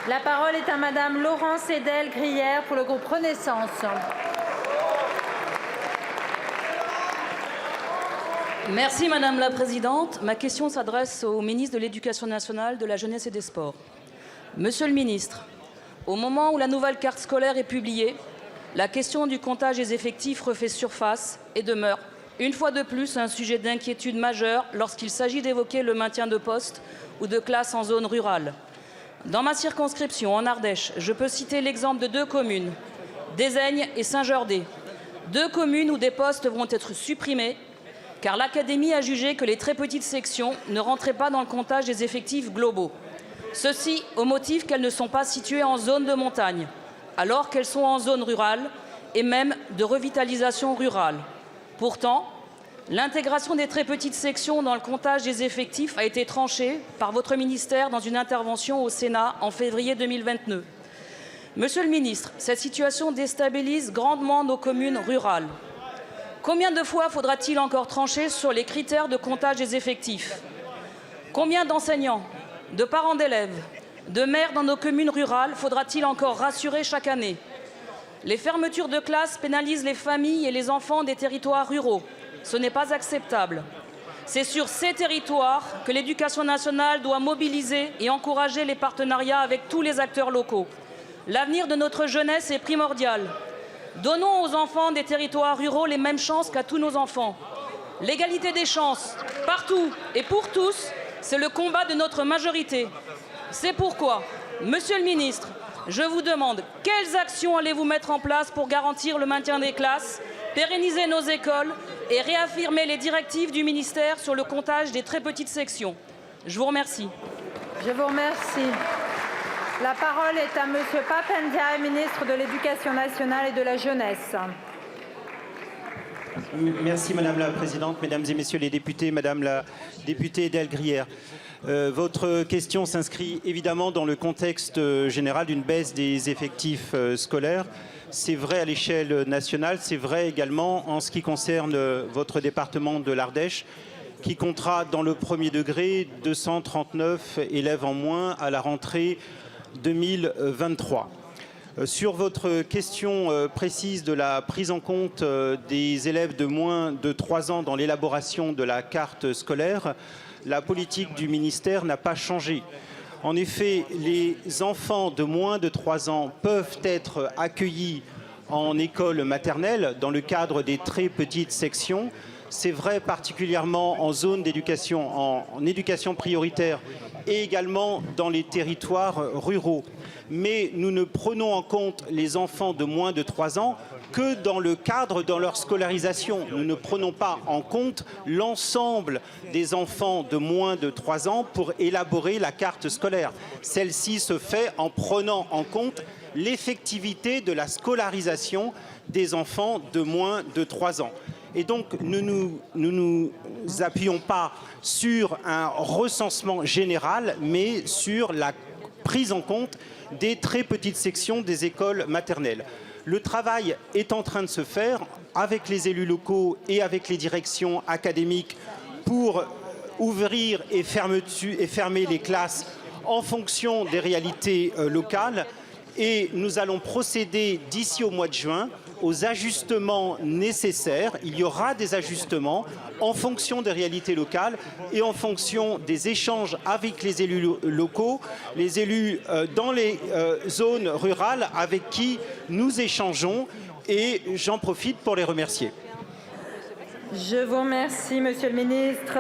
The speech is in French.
La parole est à Madame Laurence Edel-Grière pour le groupe Renaissance. Merci Madame la Présidente. Ma question s'adresse au ministre de l'Éducation nationale, de la jeunesse et des sports. Monsieur le ministre, au moment où la nouvelle carte scolaire est publiée, la question du comptage des effectifs refait surface et demeure, une fois de plus, un sujet d'inquiétude majeure lorsqu'il s'agit d'évoquer le maintien de postes ou de classes en zone rurale. Dans ma circonscription, en Ardèche, je peux citer l'exemple de 2 communes, Désaignes et Saint-Jourdain. 2 communes où des postes vont être supprimés car l'Académie a jugé que les très petites sections ne rentraient pas dans le comptage des effectifs globaux. Ceci au motif qu'elles ne sont pas situées en zone de montagne, alors qu'elles sont en zone rurale et même de revitalisation rurale. Pourtant, l'intégration des très petites sections dans le comptage des effectifs a été tranchée par votre ministère dans une intervention au Sénat en février 2022. Monsieur le ministre, cette situation déstabilise grandement nos communes rurales. Combien de fois faudra-t-il encore trancher sur les critères de comptage des effectifs? Combien d'enseignants, de parents d'élèves, de maires dans nos communes rurales faudra-t-il encore rassurer chaque année? Les fermetures de classes pénalisent les familles et les enfants des territoires ruraux. Ce n'est pas acceptable. C'est sur ces territoires que l'Éducation nationale doit mobiliser et encourager les partenariats avec tous les acteurs locaux. L'avenir de notre jeunesse est primordial. Donnons aux enfants des territoires ruraux les mêmes chances qu'à tous nos enfants. L'égalité des chances, partout et pour tous, c'est le combat de notre majorité. C'est pourquoi, Monsieur le ministre, je vous demande quelles actions allez-vous mettre en place pour garantir le maintien des classes, pérenniser nos écoles et réaffirmer les directives du ministère sur le comptage des très petites sections. Je vous remercie. Je vous remercie. La parole est à Monsieur Pap Ndiaye, ministre de l'Éducation nationale et de la jeunesse. Merci Madame la Présidente, Mesdames et Messieurs les députés, Madame la députée Edel-Grière. Votre question s'inscrit évidemment dans le contexte général d'une baisse des effectifs scolaires. C'est vrai à l'échelle nationale, c'est vrai également en ce qui concerne votre département de l'Ardèche, qui comptera dans le premier degré 239 élèves en moins à la rentrée 2023. Sur votre question précise de la prise en compte des élèves de moins de 3 ans dans l'élaboration de la carte scolaire, la politique du ministère n'a pas changé. En effet, les enfants de moins de 3 ans peuvent être accueillis en école maternelle dans le cadre des très petites sections. C'est vrai particulièrement en zone d'éducation, en éducation prioritaire et également dans les territoires ruraux. Mais nous ne prenons en compte les enfants de moins de 3 ans que dans le cadre de leur scolarisation. Nous ne prenons pas en compte l'ensemble des enfants de moins de 3 ans pour élaborer la carte scolaire. Celle-ci se fait en prenant en compte l'effectivité de la scolarisation des enfants de moins de 3 ans. Et donc, nous nous appuyons pas sur un recensement général, mais sur la prise en compte des très petites sections des écoles maternelles. Le travail est en train de se faire avec les élus locaux et avec les directions académiques pour ouvrir et fermer les classes en fonction des réalités locales. Et nous allons procéder d'ici au mois de juin aux ajustements nécessaires. Il y aura des ajustements en fonction des réalités locales et en fonction des échanges avec les élus locaux, les élus dans les zones rurales avec qui nous échangeons, et j'en profite pour les remercier. Je vous remercie, Monsieur le ministre.